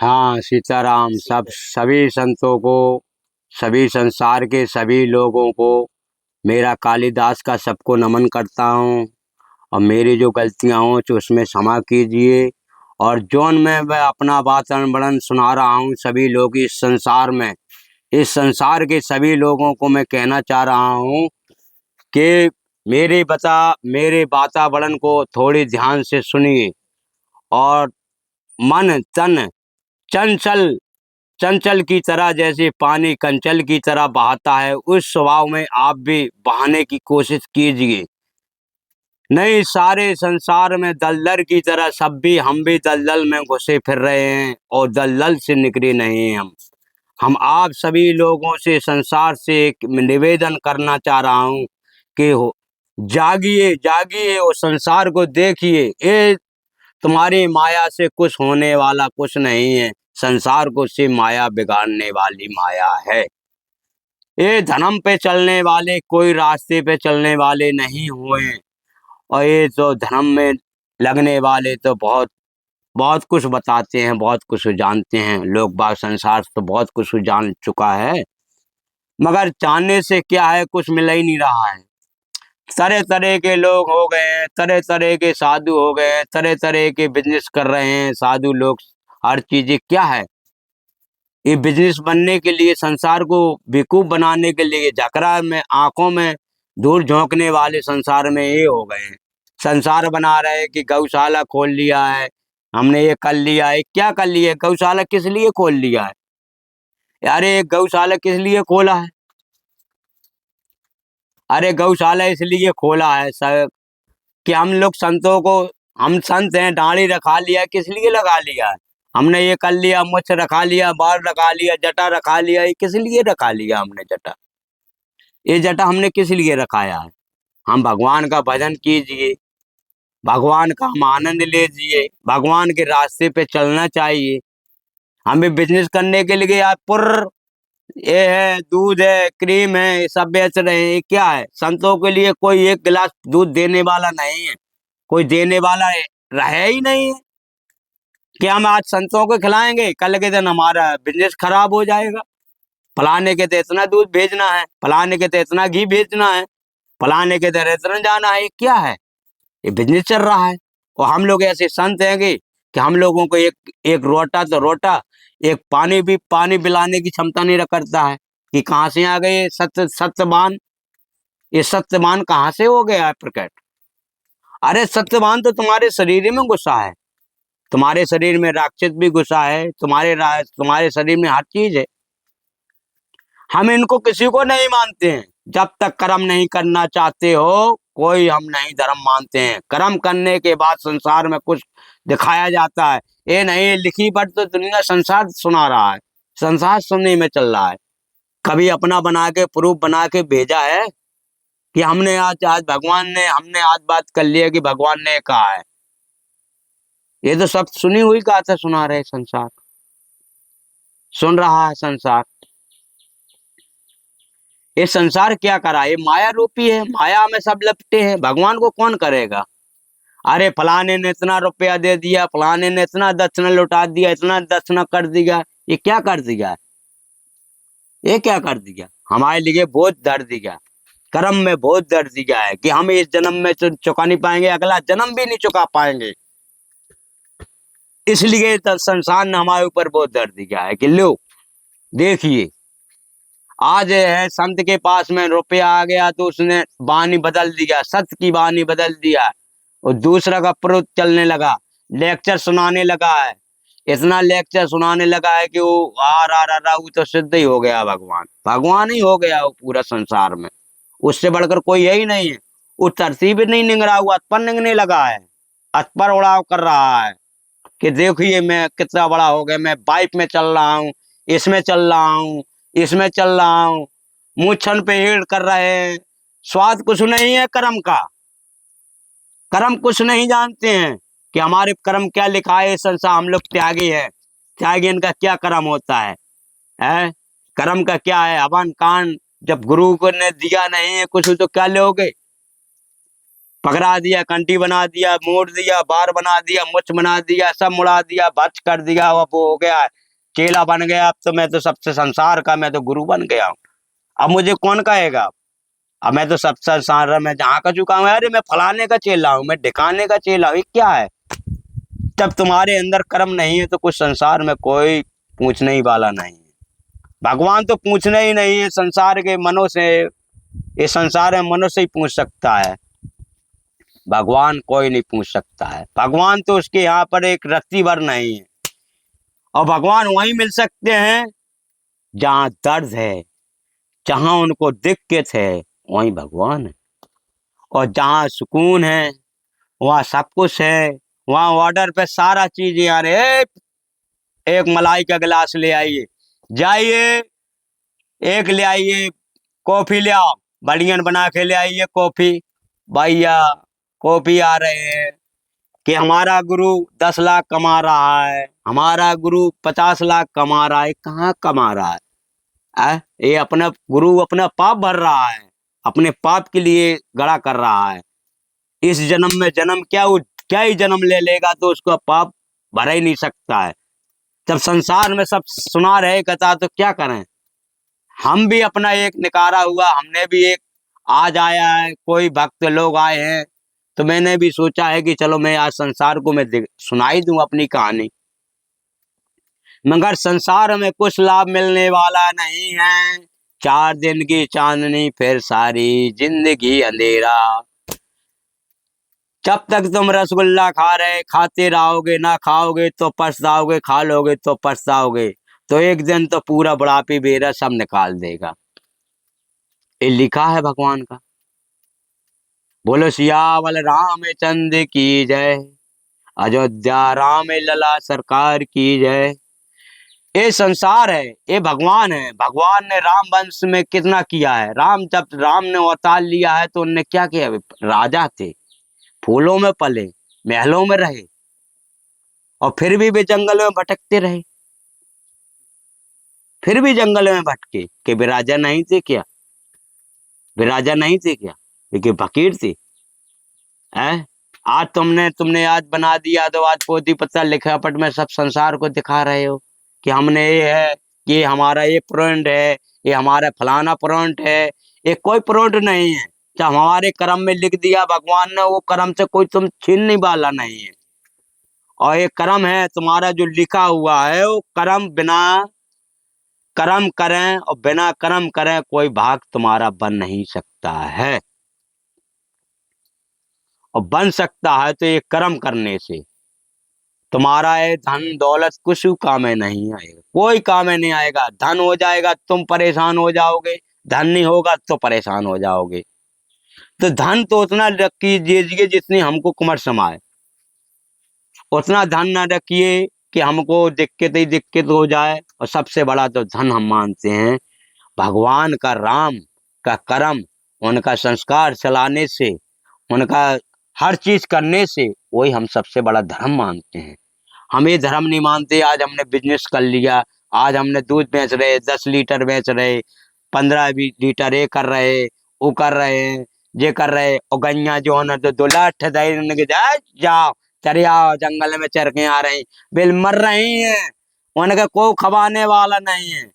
हाँ, सीताराम। सब सभी संतों को, सभी संसार के सभी लोगों को मेरा कालिदास का सबको नमन करता हूँ। और मेरी जो गलतियाँ हों तो उसमें क्षमा कीजिए। और जौन मैं अपना वातावरण सुना रहा हूँ सभी लोग इस संसार के सभी लोगों को मैं कहना चाह रहा हूँ कि मेरे वातावरण को थोड़ी ध्यान से सुनिए। और मन तन चंचल चंचल की तरह, जैसे पानी कंचल की तरह बहाता है, उस स्वभाव में आप भी बहाने की कोशिश कीजिए। नहीं, सारे संसार में दलदल की तरह हम भी दलदल में घुसे फिर रहे हैं और दलदल से निकले नहीं हैं हम आप सभी लोगों से, संसार से एक निवेदन करना चाह रहा हूँ कि जागिए जागिए और संसार को देखिए। ये तुम्हारी माया से कुछ होने वाला कुछ नहीं है। संसार को से माया बिगाड़ने वाली माया है। ये धर्म पे चलने वाले कोई रास्ते पे चलने वाले नहीं हुए। और ये तो धर्म में लगने वाले तो बहुत बहुत कुछ बताते हैं, बहुत कुछ जानते हैं। लोग बाग संसार तो बहुत कुछ जान चुका है, मगर जानने से क्या है, कुछ मिल ही नहीं रहा है। तरह तरह के लोग हो गए हैं, तरह तरह के साधु हो गए हैं, तरह तरह के बिजनेस कर रहे हैं साधु लोग। हर चीज क्या है, ये बिजनेस बनने के लिए, संसार को बेवकूफ बनाने के लिए, जकरा में आंखों में धूल झोंकने वाले संसार में ये हो गए हैं। संसार बना रहे हैं कि गौशाला खोल लिया है, हमने ये कर लिया है। क्या कर लिया है? गौशाला किस लिए खोल लिया है? अरे गौशाला किस लिए खोला है? अरे गौशाला इसलिए खोला है सर कि हम लोग संतों को, हम संत हैं, दाढ़ी रखा लिया, किस लिए लगा लिया है? हमने ये कर लिया, मुछ रखा लिया, बाल रखा लिया, जटा रखा लिया। ये किस लिए रखा लिया हमने जटा? ये जटा हमने किस लिए रखाया है? हम भगवान का भजन कीजिए, भगवान का हम आनंद लीजिए, भगवान के रास्ते पे चलना चाहिए। हमें बिजनेस करने के लिए यार ये है, दूध है, क्रीम है, ये सब बेच रहे हैं। ये क्या है? संतों के लिए कोई एक गिलास दूध देने वाला नहीं है, कोई देने वाला रहे ही नहीं है कि हम आज संतों को खिलाएंगे, कल के दिन हमारा बिजनेस खराब हो जाएगा। फलाने के तो इतना दूध भेजना है, फलाने के तो इतना घी भेजना है, फलाने के तो इतना जाना है। ये क्या है? ये बिजनेस चल रहा है। और हम लोग ऐसे संत हैं कि हम लोगों को एक एक रोटा तो रोटा, एक पानी भी पानी पिलाने की क्षमता नहीं करता है कि कहाँ से आ गए सत्यवान। ये सत्यवान कहाँ से हो गया है प्रकट? अरे सत्यवान तो तुम्हारे शरीर में घुसा है, तुम्हारे शरीर में राक्षस भी घुसा है, तुम्हारे शरीर में हर चीज है। हम इनको किसी को नहीं मानते हैं। जब तक कर्म नहीं करना चाहते हो, कोई हम नहीं धर्म मानते हैं। कर्म करने के बाद संसार में कुछ दिखाया जाता है। ये नहीं, लिखी पर तो दुनिया संसार सुना रहा है, संसार सुनने में चल रहा है। कभी अपना बना के प्रूफ बना के भेजा है कि हमने आज आज भगवान ने, हमने आज बात कर लिया कि भगवान ने कहा है? ये तो सब सुनी हुई गाथा सुना रहे संसार, सुन रहा है संसार। ये संसार क्या करा? ये माया रूपी है, माया में सब लपटे हैं। भगवान को कौन करेगा? अरे फलाने ने इतना रुपया दे दिया, फलाने ने इतना दक्षिणा लुटा दिया, इतना दक्षिणा कर दिया। ये क्या कर दिया? ये क्या कर दिया? हमारे लिए बहुत दर्द दिया, कर्म में बहुत दर्द दिया है कि हम इस जन्म में चुका नहीं पाएंगे, अगला जन्म भी नहीं चुका पाएंगे। इसलिए संसार ने हमारे ऊपर बहुत दर्द दिया है कि लो देखिए, आज है संत के पास में रुपया आ गया तो उसने वाणी बदल दिया, सत्य की वाणी बदल दिया और दूसरा का प्रोत चलने लगा, लेक्चर सुनाने लगा है। इतना लेक्चर सुनाने लगा है कि वो वो तो सिद्ध ही हो गया, भगवान भगवान ही हो गया वो पूरा संसार में। उससे बढ़कर कोई है ही नहीं है। वो तरतीब नहीं निंग रहा, हुआ अतपर निंगने लगा है, अतपर उड़ाव कर रहा है कि देखिए मैं कितना बड़ा हो गया, मैं बाइक में चल रहा हूँ, इसमें चल रहा हूँ, इसमें चल रहा हूँ। मूछन पे हेड़ कर रहे हैं। स्वाद कुछ नहीं है कर्म का, कर्म कुछ नहीं जानते हैं कि हमारे कर्म क्या लिखा है। संसार हम लोग त्यागी है, त्यागी इनका क्या कर्म होता है? कर्म का क्या है? हवन कांड जब गुरु को ने दिया नहीं है कुछ तो क्या लोगे? पकड़ा दिया, कंठी बना दिया, मोड़ दिया, बार बना दिया, मुछ बना दिया, सब मुड़ा दिया, भच कर दिया। अब वो हो गया, चेला बन गया। अब तो मैं तो सबसे संसार का मैं तो गुरु बन गया हूँ। अब मुझे कौन कहेगा? अब मैं तो सबसे संसार में जहाँ का चुका हूँ, अरे मैं फलाने का चेला हूँ, मैं ढिकाने का चेला हूँ। ये क्या है? जब तुम्हारे अंदर कर्म नहीं है तो कुछ संसार में कोई पूछने ही वाला नहीं है। भगवान तो पूछने ही नहीं है संसार के मनो से। ये संसार में मनुष्य ही पूछ सकता है, भगवान कोई नहीं पूछ सकता है। भगवान तो उसके यहाँ पर एक रत्ती भर नहीं है। और भगवान वहीं मिल सकते हैं जहाँ दर्द है, जहाँ उनको दिक्कत है, वहीं भगवान है। और जहाँ सुकून है वहाँ सब कुछ है। वहाँ ऑर्डर पे सारा चीज यार है। एक मलाई का गिलास ले आइए, जाइए एक ले आइए, कॉफी ले आओ, बढ़िया बना के ले आइए कॉफी। भैया कॉफी आ रहे हैं कि हमारा गुरु 10 लाख कमा रहा है, हमारा गुरु 50 लाख कमा रहा है। कहाँ कमा रहा है? ये अपना गुरु अपना पाप भर रहा है, अपने पाप के लिए गड़ा कर रहा है। इस जन्म में जन्म क्या ही जन्म ले लेगा तो उसका पाप भर ही नहीं सकता है। जब संसार में सब सुना रहे कथा तो क्या करें? हम भी अपना एक निकारा हुआ, हमने भी एक आज आया है, कोई भक्त लोग आए हैं तो मैंने भी सोचा है कि चलो मैं आज संसार को मैं सुनाई दूं अपनी कहानी। मगर संसार में कुछ लाभ मिलने वाला नहीं है। 4 दिन की चांदनी फिर सारी जिंदगी अंधेरा। जब तक तुम रसगुल्ला खा रहे खाते रहोगे, ना खाओगे तो पछताओगे, खा लोगे तो पछताओगे। तो एक दिन तो पूरा बुढ़ापी बेरा सब निकाल देगा। ये लिखा है भगवान का। बोलो सियावल रामचंद्र की जय, अयोध्या राम लला सरकार की जय। ये संसार है, ये भगवान है। भगवान ने राम वंश में कितना किया है। जब राम ने अवतार लिया है तो उनने क्या किया? राजा थे, फूलों में पले, महलों में रहे, और फिर भी वे जंगल में भटकते रहे। फिर भी जंगल में भटके कि वे राजा नहीं थे क्या? वे राजा नहीं थे क्या? वे फकीर थे। हैं? आज तुमने आज बना दिया तो आज पोती पत्ता लिखा पट में सब संसार को दिखा रहे हो कि हमने ये है, ये हमारा ये प्रोजेंट है, ये हमारा फलाना प्रोजेंट है। ये कोई प्रोजेंट नहीं है। जब हमारे कर्म में लिख दिया भगवान ने, वो कर्म से कोई तुम छीनने वाला नहीं है। और ये कर्म है तुम्हारा जो लिखा हुआ है, वो कर्म बिना कर्म करें और बिना कर्म करें कोई भाग तुम्हारा बन नहीं सकता है। और बन सकता है तो ये कर्म करने से। तुम्हारा ये धन दौलत कुछ काम में नहीं आएगा, कोई काम में नहीं आएगा। धन हो जाएगा तुम परेशान हो जाओगे, धन नहीं होगा तो परेशान हो जाओगे। तो धन तो उतना रखिए जितनी हमको कुमर समाए, उतना धन ना रखिए कि हमको दिक्कत ही दिक्कत हो जाए। और सबसे बड़ा तो धन हम मानते हैं भगवान का, राम का कर्म, उनका संस्कार चलाने से, उनका हर चीज करने से, वही हम सबसे बड़ा धर्म मानते हैं। हम ये धर्म नहीं मानते आज हमने बिजनेस कर लिया, आज हमने दूध बेच रहे, 10 लीटर बेच रहे, 15-20 लीटर ये कर रहे, वो कर रहे हैं, ये कर रहे। और गैया जो है ना तो 2 लाख जाओ चरे आओ, जंगल में चर के आ रहे हैं, बिल मर रही हैं, उनका कोई खवाने वाला नहीं है।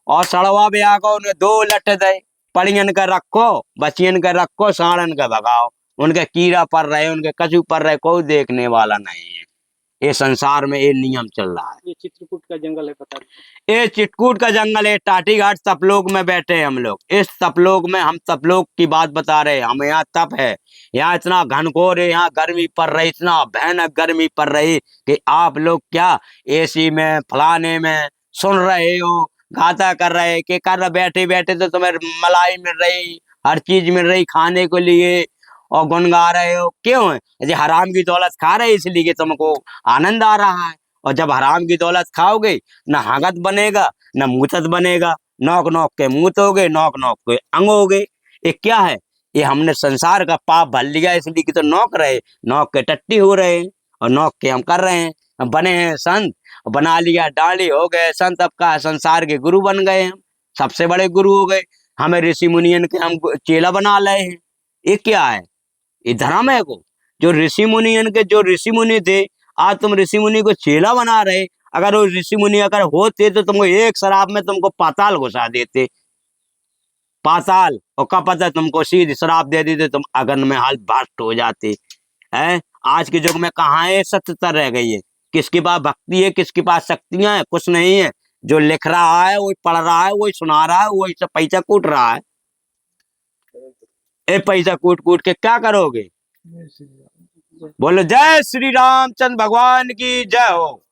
और सड़वा ब्याह को उन्हें 2 लठ दे, पड़ियन का रखो, बचियन का रखो, साड़न का भगाओ। उनके कीड़ा पड़ रहे, उनके कछू पड़ रहे, कोई देखने वाला नहीं है। ये संसार में ये नियम चल रहा है। ये चित्रकूट का जंगल है, पता ये चित्रकूट का जंगल है। टाटी घाट तपलोक में बैठे हैं हम लोग। इस तपलोक में हम तपलोक की बात बता रहे हैं। हम यहाँ तप है, यहाँ इतना घनघोर है, यहाँ गर्मी पड़ रही, इतना भयानक गर्मी पड़ रही कि आप लोग क्या एसी में फलाने में सुन रहे हो, गाता कर रहे कि कर बैठे बैठे तो तुम्हें मलाई मिल रही, हर चीज मिल रही खाने को लिए, और गुनगा रहे हो। क्यों है? जी हराम की दौलत खा रहे इसलिए कि तुमको आनंद आ रहा है। और जब हराम की दौलत खाओगे न हागत बनेगा न मूतत बनेगा, नोक नोक के मूत होगे, नोक नोक के अंग होगे। ये क्या है? ये हमने संसार का पाप भर लिया इसलिए कि तो नोक रहे, नोक के टट्टी हो रहे हैं, और नोक के हम कर रहे हैं। हम बने हैं संत, बना लिया डाली, हो गए संत। अब का संसार के गुरु बन गए, हम सबसे बड़े गुरु हो गए। हमें ऋषि मुनियन के हम चेला बना रहे हैं। ये क्या है? ये धर्म है को। जो ऋषि मुनि के जो ऋषि मुनि थे, आज तुम ऋषि मुनि को चेला बना रहे। अगर वो ऋषि मुनि अगर होते तो तुमको एक शराब में तुमको पाताल घुसा देते, पाताल। और क्या पता तुमको सीधी शराब दे देते, तुम अगन में हाल भ्रष्ट हो जाते हैं। आज के युग में कहाँ है सत्यता रह गई है? किसके पास भक्ति है, किसके पास शक्तियां है? कुछ नहीं है। जो लिख रहा है वही पढ़ रहा है, वही सुना रहा है, वही सब पैसा कूट रहा है। ए पैसा कूट कूट के क्या करोगे? बोलो जय श्री रामचंद्र भगवान की जय हो।